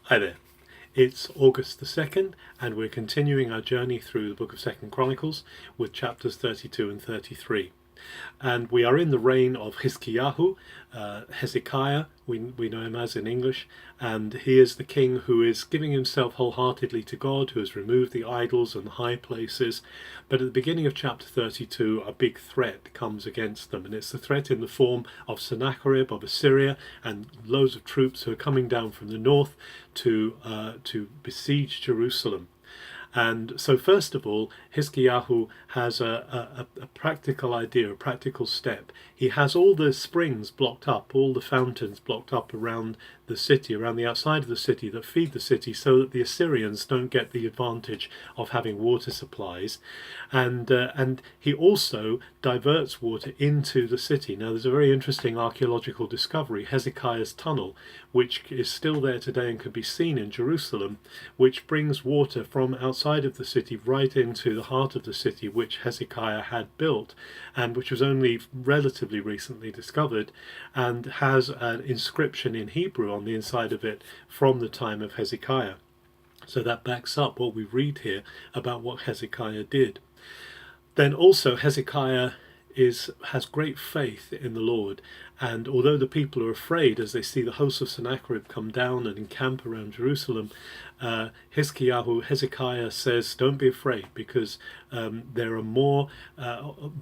Hi there. It's August the 2nd, and we're continuing our journey through the book of 2nd Chronicles with chapters 32 and 33. And we are in the reign of Hezekiah, we know him as in English, and he is the king who is giving himself wholeheartedly to God, who has removed the idols and the high places. But at the beginning of chapter 32, a big threat comes against them, and it's the threat in the form of Sennacherib of Assyria and loads of troops who are coming down from the north to besiege Jerusalem. And so first of all, Hezekiah has a practical idea, a practical step. He has all the springs blocked up, all the fountains blocked up around the city, around the outside of the city that feed the city, so that the Assyrians don't get the advantage of having water supplies. And he also diverts water into the city. Now there's a very interesting archaeological discovery, Hezekiah's Tunnel, which is still there today and can be seen in Jerusalem, which brings water from outside of the city right into the heart of the city, which Hezekiah had built and which was only relatively recently discovered, and has an inscription in Hebrew on the inside of it from the time of Hezekiah. So that backs up what we read here about what Hezekiah did. Then also Hezekiah has great faith in the Lord, and although the people are afraid as they see the hosts of Sennacherib come down and encamp around Jerusalem, Hezekiah says, don't be afraid, because there are more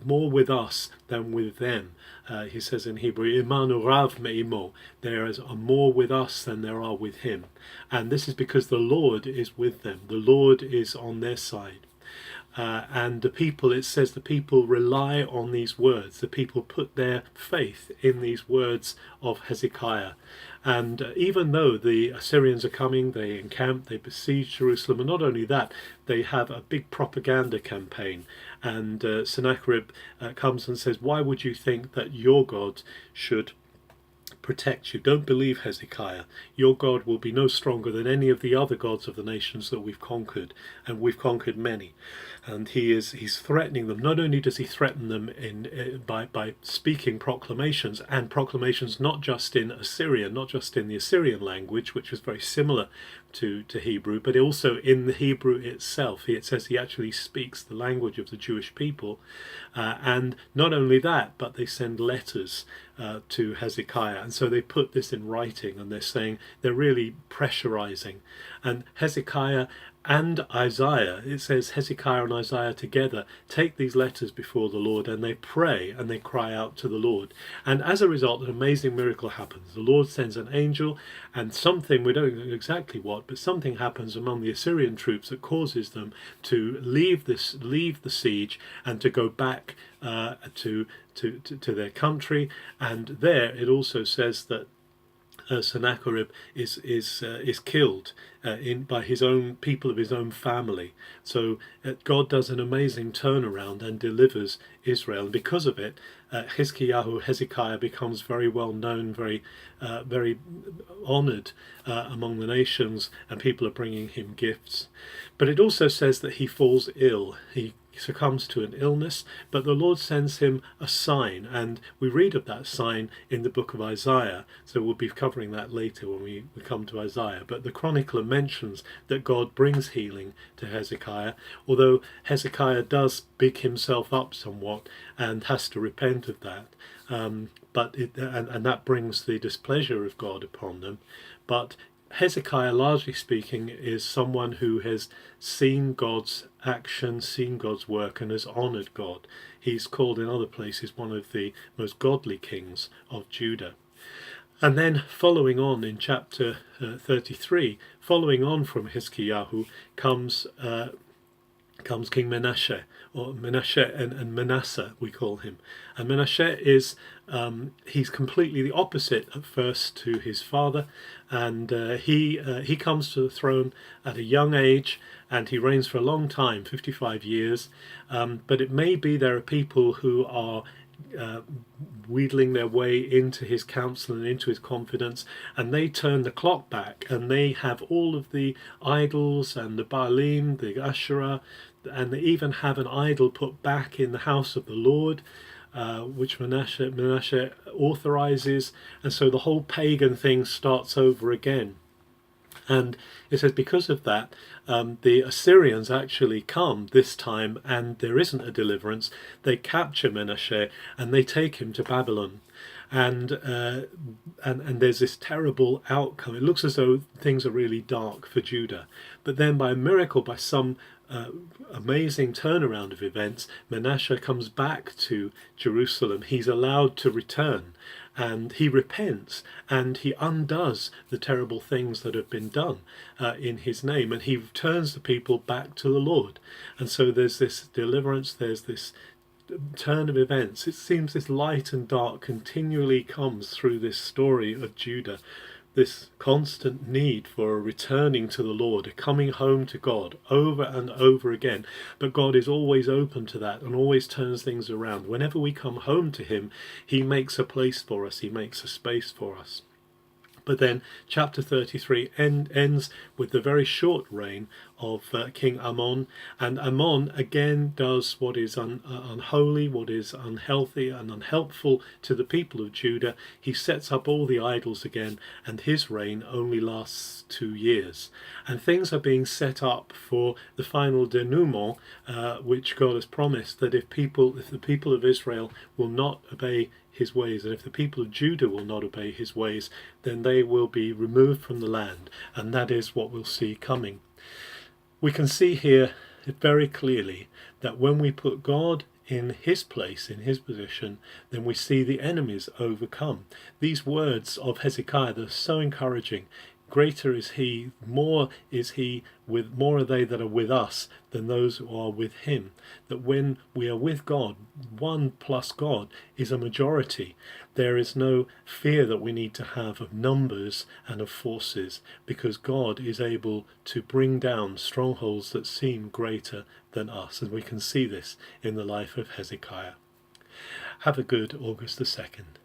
with us than with them. He says in Hebrew, Imanu Rav Me'imo, there is more with us than there are with him. And this is because the Lord is with them. The Lord is on their side. And the people, it says, the people rely on these words. The people put their faith in these words of Hezekiah. And even though the Assyrians are coming, they encamp, they besiege Jerusalem, and not only that, they have a big propaganda campaign. And Sennacherib comes and says, why would you think that your God should protect you? Don't believe Hezekiah. Your God will be no stronger than any of the other gods of the nations that we've conquered, and we've conquered many. And he's threatening them. Not only does he threaten them by speaking proclamations, and proclamations not just in Assyria, not just in the Assyrian language, which was very similar to Hebrew, but also in the Hebrew itself. It says he actually speaks the language of the Jewish people. And not only that, but they send letters to Hezekiah, and so they put this in writing, and they're saying, they're really pressurizing. And Hezekiah and Isaiah, it says Hezekiah and Isaiah together take these letters before the Lord, and they pray and they cry out to the Lord. And as a result, an amazing miracle happens. The Lord sends an angel, and something, we don't know exactly what, but something happens among the Assyrian troops that causes them to leave the siege and to go back to their country. And there it also says that Sennacherib is killed by his own people of his own family. So God does an amazing turnaround and delivers Israel. And because of it, Hezekiah becomes very well known, very honoured among the nations, and people are bringing him gifts. But it also says that he falls ill. He succumbs to an illness, but the Lord sends him a sign, and we read of that sign in the book of Isaiah, so we'll be covering that later when we come to Isaiah. But the chronicler mentions that God brings healing to Hezekiah, although Hezekiah does big himself up somewhat and has to repent of that, and that brings the displeasure of God upon them. But Hezekiah, largely speaking, is someone who has seen God's action, seen God's work, and has honoured God. He's called in other places one of the most godly kings of Judah. And then following on in chapter 33, following on from Hezekiah, comes King Manasseh, or Manasseh and Manasseh we call him. And Manasseh is, he's completely the opposite at first to his father, and he comes to the throne at a young age, and he reigns for a long time, 55 years, but it may be there are people who are wheedling their way into his counsel and into his confidence, and they turn the clock back, and they have all of the idols and the Baalim, the Asherah, and they even have an idol put back in the house of the Lord, which Manasseh authorizes, and so the whole pagan thing starts over again. And it says because of that, the Assyrians actually come this time, and there isn't a deliverance. They capture Manasseh and they take him to Babylon. And there's this terrible outcome. It looks as though things are really dark for Judah. But then by a miracle, by some amazing turnaround of events, Manasseh comes back to Jerusalem. He's allowed to return, and he repents, and he undoes the terrible things that have been done in his name, and he turns the people back to the Lord. And so there's this deliverance, there's this turn of events. It seems this light and dark continually comes through this story of Judah, this constant need for a returning to the Lord, a coming home to God over and over again. But God is always open to that and always turns things around. Whenever we come home to him, he makes a place for us, he makes a space for us. But then chapter 33 ends with the very short reign of King Ammon. And Ammon again does what is unholy, what is unhealthy and unhelpful to the people of Judah. He sets up all the idols again, and his reign only lasts 2 years. And things are being set up for the final denouement, which God has promised, that if the people of Israel will not obey his ways, and if the people of Judah will not obey his ways, then they will be removed from the land, and that is what we'll see coming. We can see here very clearly that when we put God in his place, in his position, then we see the enemies overcome. These words of Hezekiah, they're so encouraging. Greater is he, more is he, more are they that are with us than those who are with him. That when we are with God, one plus God is a majority. There is no fear that we need to have of numbers and of forces, because God is able to bring down strongholds that seem greater than us. And we can see this in the life of Hezekiah. Have a good August the 2nd.